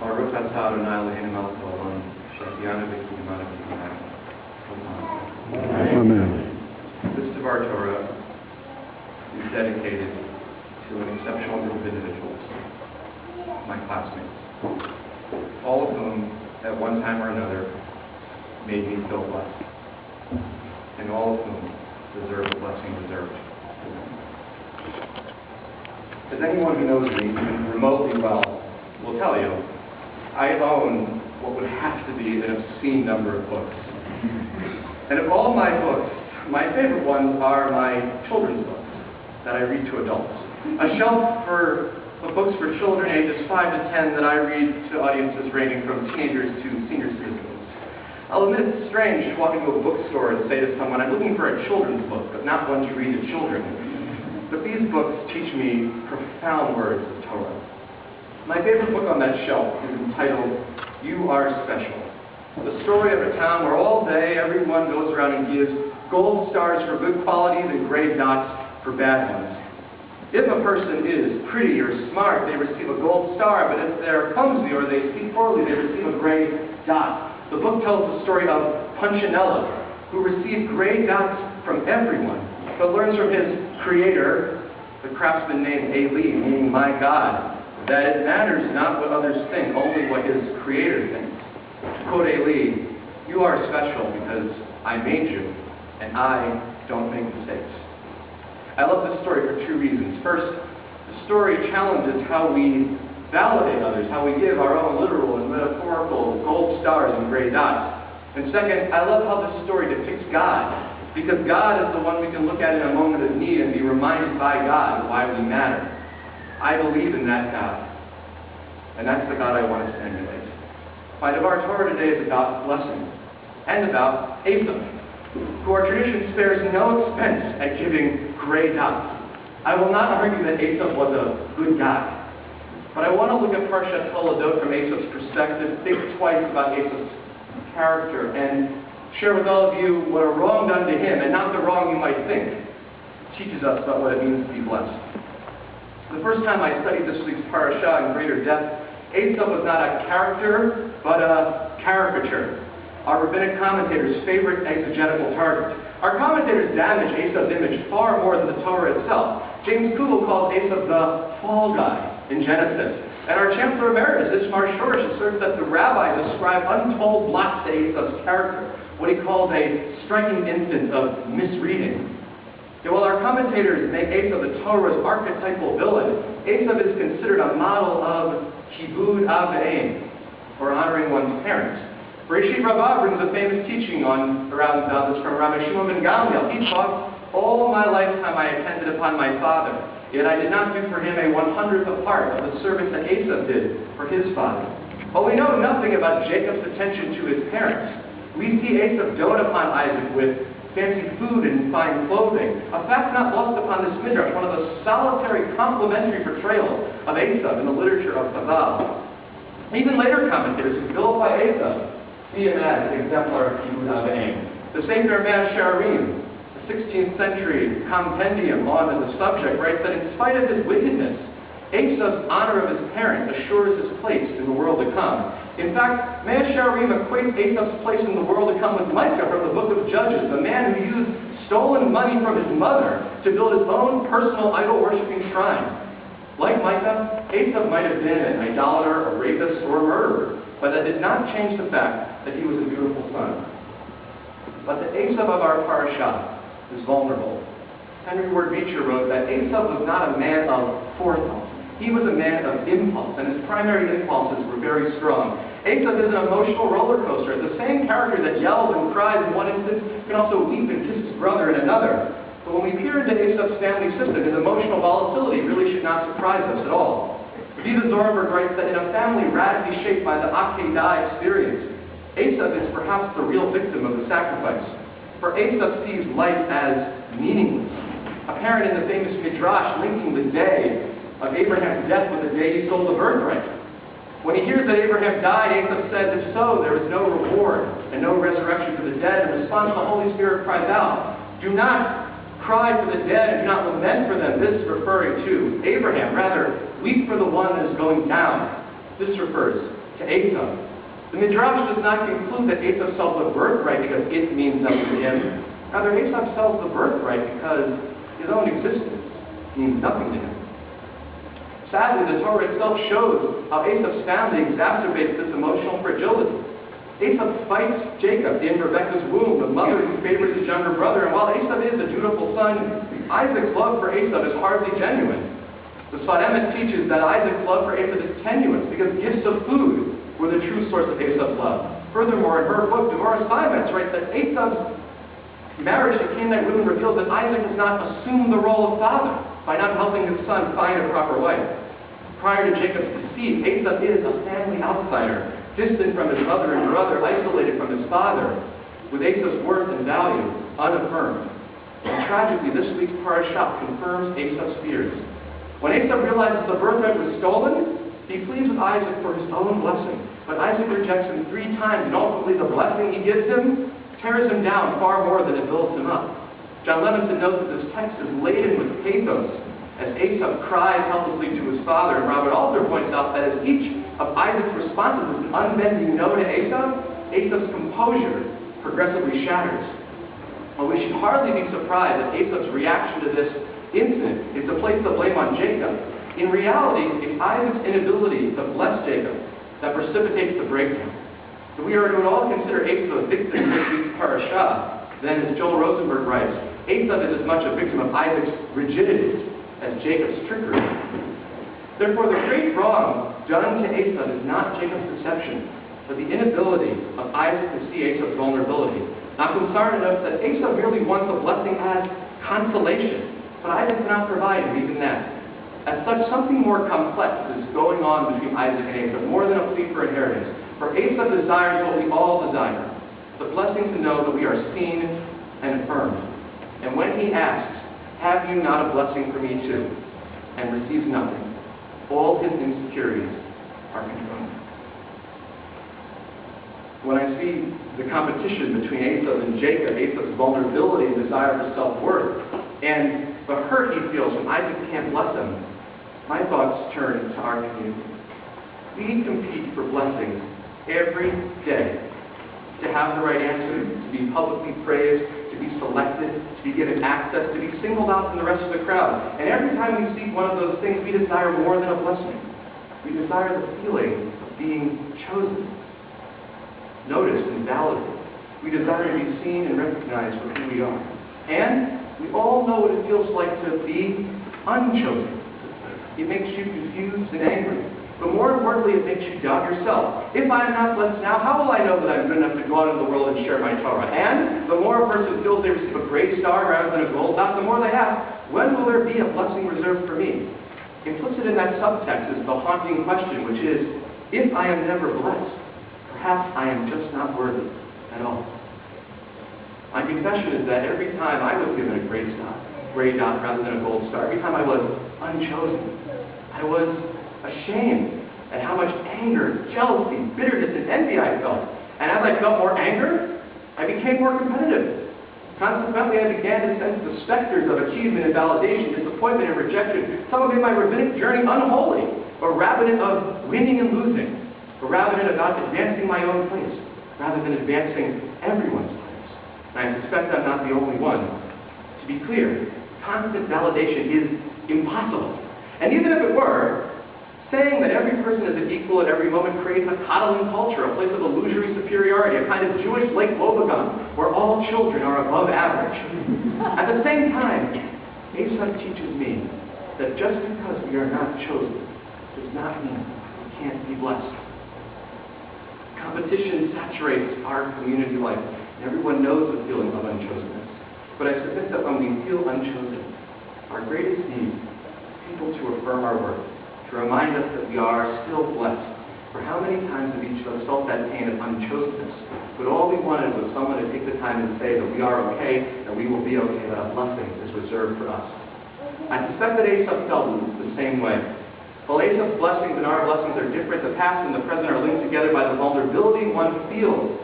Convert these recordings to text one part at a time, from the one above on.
Baruch atah Adonai Eloheinu melech haolam, she'ahyanu v'kiyamanu v'yimanu. Amen. This of our Torah is dedicated to an exceptional group of individuals, my classmates, all of whom, at one time or another, made me feel blessed, and all of whom deserve the blessing deserved. As anyone who knows me remotely well will tell you, I own what would have to be an obscene number of books. And of all my books, my favorite ones are my children's books that I read to adults. A shelf of books for children ages 5 to 10 that I read to audiences ranging from teenagers to senior citizens. I'll admit it's strange to walk into a bookstore and say to someone, I'm looking for a children's book, but not one to read to children. But these books teach me profound words of Torah. My favorite book on that shelf is entitled, You Are Special. The story of a town where all day everyone goes around and gives gold stars for good qualities and gray dots for bad ones. If a person is pretty or smart, they receive a gold star, but if they're clumsy or they speak poorly, they receive a gray dot. The book tells the story of Punchinello, who received gray dots from everyone, but learns from his creator, the craftsman named Eli, meaning my God, that it matters not what others think, only what his creator thinks. To quote Eli, you are special because I made you, and I don't make mistakes. I love this story for two reasons. First, the story challenges how we validate others, how we give our own literal and metaphorical gold stars and gray dots. And second, I love how this story depicts God, because God is the one we can look at in a moment of need and be reminded by God why we matter. I believe in that God, and that's the God I want us to emulate. My Devar Torah today is about blessing, and about Asa, who our tradition spares no expense at giving gray dots. I will not argue that Asa was a good guy, but I want to look at Parshat Toledot from Asa's perspective, think twice about Asa's character, and share with all of you what a wrong done to him, and not the wrong you might think, teaches us about what it means to be blessed. The first time I studied this week's parasha in greater depth, Asa was not a character, but a caricature, our rabbinic commentators' favorite exegetical target. Our commentators damage Asa's image far more than the Torah itself. James Kugel calls Asa the fall guy in Genesis. And our Chancellor Emeritus, Ishmar Shorish, asserts that the rabbis ascribe untold blots to Asa's character, what he calls a striking instance of misreading. Yet while our commentators make Asa the Torah's archetypal villain, Asa is considered a model of kibud av v'em, or honoring one's parents. Bereshit Rabbah brings a famous teaching around this from Rabbi Shimon ben Gamliel. He taught, all my lifetime I attended upon my father, yet I did not do for him a 100th part of the service that Asa did for his father. While we know nothing about Jacob's attention to his parents, we see Asa dote upon Isaac with fancy food and fine clothing, a fact not lost upon this midrash, one of the solitary complementary portrayals of Asa in the literature of Chazal. Even later commentators who vilify Asa see him as an exemplar of kibud av v'em. The Sefer Mea Shearim, a 16th century compendium on the subject, writes that in spite of his wickedness, Asa's honor of his parents assures his place in the world to come. In fact, Mea Shearim equates Asa's place in the world to come with Micah from the book of Judges, the man who used stolen money from his mother to build his own personal idol-worshipping shrine. Like Micah, Asa might have been an idolater, a rapist, or a murderer, but that did not change the fact that he was a beautiful son. But the Asa of our parasha is vulnerable. Henry Ward Beecher wrote that Asa was not a man of forethought. He was a man of impulse, and his primary impulses were very strong. Asa is an emotional roller coaster. The same character that yells and cries in one instance can also weep and kiss his brother in another. But when we peer into Asa's family system, his emotional volatility really should not surprise us at all. Vida Zornberg writes that in a family radically shaped by the Akedah experience, Asa is perhaps the real victim of the sacrifice. For Asa sees life as meaningless. Apparent in the famous Midrash linking the day of Abraham's death with the day he sold the birthright. When he hears that Abraham died, Asa says, if so, there is no reward and no resurrection for the dead. In response, the Holy Spirit cries out, do not cry for the dead and do not lament for them. This referring to Abraham. Rather, weep for the one that is going down. This refers to Esau. The Midrash does not conclude that Esau sells the birthright because it means nothing to him. Rather, Esau sells the birthright because his own existence means nothing to him. Sadly, the Torah itself shows how Esau's family exacerbates this emotional fragility. Esau fights Jacob in Rebekah's womb, the mother who favors his younger brother, and while Esau is a dutiful son, Isaac's love for Esau is hardly genuine. The Sfat Emet teaches that Isaac's love for Esau is tenuous because gifts of food were the true source of Esau's love. Furthermore, in her book, Devorah Simons writes that Esau's marriage to Canaanite women reveals that Isaac has not assumed the role of father by not helping his son find a proper wife. Prior to Jacob's deceit, Esau is a family outsider, distant from his mother and brother, isolated from his father, with Esau's worth and value unaffirmed. And tragically, this week's parashah confirms Esau's fears. When Esau realizes the birthright was stolen, he pleads with Isaac for his own blessing. But Isaac rejects him 3 times, and ultimately the blessing he gives him tears him down far more than it builds him up. John Levinson notes that this text is laden with pathos, as Esau cries helplessly to his father, and Robert Alter points out that as each of Isaac's responses is an unbending no to Esau, Esau's composure progressively shatters. Well, we should hardly be surprised that Esau's reaction to this incident is to place the blame on Jacob. In reality, it's Isaac's inability to bless Jacob that precipitates the breakdown. If we are to at all consider Esau a victim in this week's parashah, then, as Joel Rosenberg writes, Esau is as much a victim of Isaac's rigidity as Jacob's trickery. Therefore, the great wrong done to Esau is not Jacob's deception, but the inability of Isaac to see Esau's vulnerability. Now, Kumsar notes that Esau merely wants a blessing as consolation, but Isaac cannot provide him even that. As such, something more complex is going on between Isaac and Esau, more than a plea for inheritance. For Esau desires what we all desire, the blessing to know that we are seen and affirmed. And when he asks, "Have you not a blessing for me too?" and receives nothing, all his insecurities are confirmed. When I see the competition between Esau and Jacob, Esau's vulnerability and desire for self-worth, and the hurt he feels when Isaac can't bless him, my thoughts turn to our community. We compete for blessings every day. To have the right answer, to be publicly praised, to be selected, to be given access, to be singled out from the rest of the crowd. And every time we seek one of those things, we desire more than a blessing. We desire the feeling of being chosen, noticed and validated. We desire to be seen and recognized for who we are. And we all know what it feels like to be unchosen. It makes you confused and angry. But more importantly, it makes you doubt yourself. If I am not blessed now, how will I know that I'm good enough to go out into the world and share my Torah? And the more a person feels they receive a gray star rather than a gold dot, the more they ask, when will there be a blessing reserved for me? Implicit in that subtext is the haunting question, which is, if I am never blessed, perhaps I am just not worthy at all. My confession is that every time I was given a gray dot rather than a gold star, every time I was unchosen, I was ashamed at how much anger, jealousy, bitterness, and envy I felt. And as I felt more anger, I became more competitive. Consequently, I began to sense the specters of achievement and validation, disappointment and rejection. Some have made my rabbinic journey unholy, a rabbinate of winning and losing, a rabbinate about advancing my own place, rather than advancing everyone's place. And I suspect I'm not the only one. To be clear, constant validation is impossible. And even if it were, saying that every person is an equal at every moment creates a coddling culture, a place of illusory superiority, a kind of Jewish Lake Wobegon, where all children are above average. At the same time, Esau teaches me that just because we are not chosen does not mean we can't be blessed. Competition saturates our community life, and everyone knows the feeling of unchosenness. But I submit that when we feel unchosen, our greatest need is people to affirm our worth, to remind us that we are still blessed. For how many times have each of us felt that pain of unchosenness, but all we wanted was someone to take the time and say that we are okay, and we will be okay, that a blessing is reserved for us. I suspect that Esau felt the same way. While Esau's blessings and our blessings are different, the past and the present are linked together by the vulnerability one feels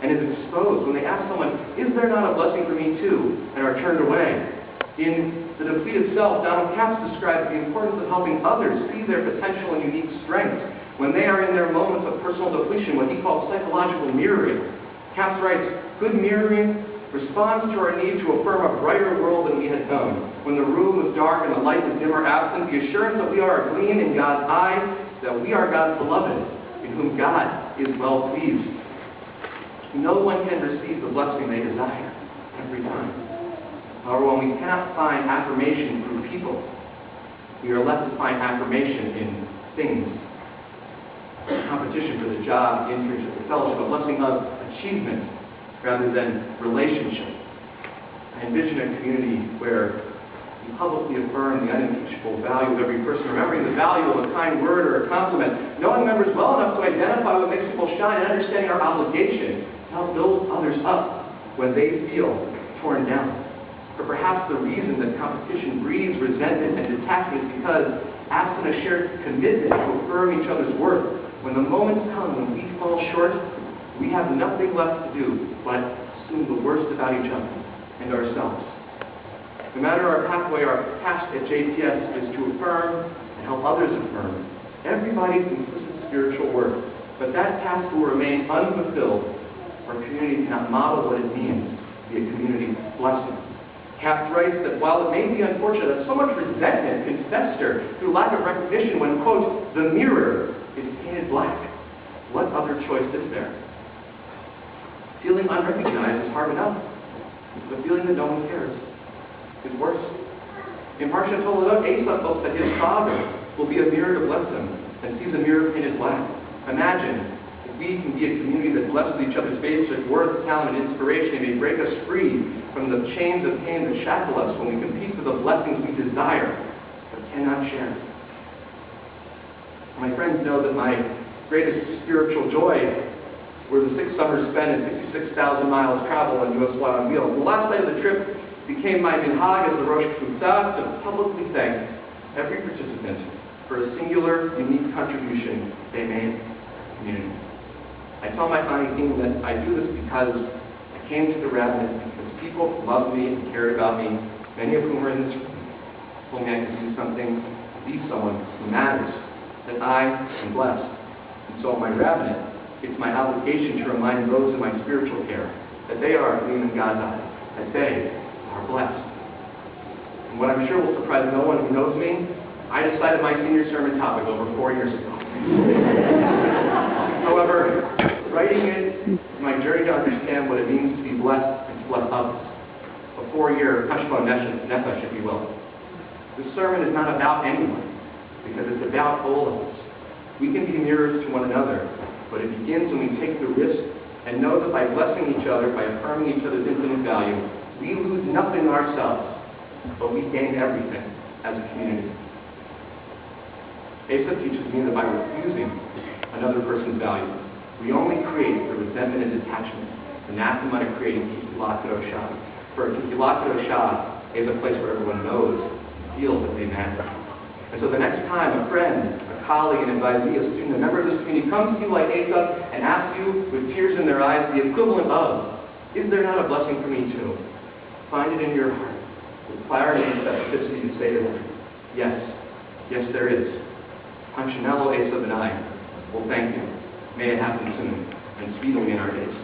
and is exposed when they ask someone, "Is there not a blessing for me too?" and are turned away. In The Depleted Self, Donald Capps describes the importance of helping others see their potential and unique strengths. when they are in their moments of personal depletion, what he calls psychological mirroring. Capps writes, good mirroring responds to our need to affirm a brighter world than we had known. When the room was dark and the light was dim or absent, the assurance that we are a gleam in God's eye, that we are God's beloved, in whom God is well pleased. No one can receive the blessing they desire every time. However, when we cannot find affirmation through people, we are left to find affirmation in things. Competition for the job, the internship, the fellowship, a blessing of achievement rather than relationship. I envision a community where we publicly affirm the unimpeachable value of every person, remembering the value of a kind word or a compliment, knowing members well enough to identify what makes people shine, and understanding our obligation to help build others up when they feel torn down. Or perhaps the reason that competition breeds resentment and detachment is because, absent a shared commitment to affirm each other's worth, when the moments come when we fall short, we have nothing left to do but assume the worst about each other and ourselves. No matter our pathway, our task at JTS is to affirm and help others affirm everybody's implicit spiritual worth. But that task will remain unfulfilled if our community cannot model what it means to be a community blessing. Capps writes that while it may be unfortunate that so much resentment can fester through lack of recognition when, quote, the mirror is painted black, what other choice is there? Feeling unrecognized is hard enough, but feeling that no one cares is worse. In Parsha Toledot, Asa hopes that his father will be a mirror to bless him and sees a mirror painted black. Imagine if we can be a community that blesses each other's basic worth, talent, and inspiration, and may break us free from the chains of pain that shackle us when we compete for the blessings we desire but cannot share. My friends know that my greatest spiritual joy were the 6 summers spent and 66,000 miles travel on U.S. Wild on Wheels. The last day of the trip became my minhag as the Rosh Hashanah to publicly thank every participant for a singular, unique contribution they made to the community. I tell my founding team that I do this because I came to the Rabin because people loved me and cared about me, many of whom are in this room, told me I could do something, be someone who matters, that I am blessed. And so my Rabin, it's my obligation to remind those in my spiritual care that they are a gleam in God's eye, that they are blessed. And what I'm sure will surprise no one who knows me, I decided my senior sermon topic over 4 years ago. However, writing it is my journey to understand what it means to be blessed and to bless others. A 4-year Hashbon Nefesh, if you will. This sermon is not about anyone, because it's about all of us. We can be mirrors to one another, but it begins when we take the risk and know that by blessing each other, by affirming each other's infinite value, we lose nothing ourselves, but we gain everything as a community. Asa teaches me that by refusing another person's value, we only create the resentment and detachment, the anathema to creating Kikilat Shah. For Kikilat Shah is a place where everyone knows and feels that they matter. And so the next time a friend, a colleague, an advisee, a student, a member of this community comes to you like Asa and asks you with tears in their eyes the equivalent of, is there not a blessing for me too? Find it in your heart with clarity and specificity to say to them, yes, yes there is. Hanshinello Asa and I will thank you. May it happen soon and speedily in our days.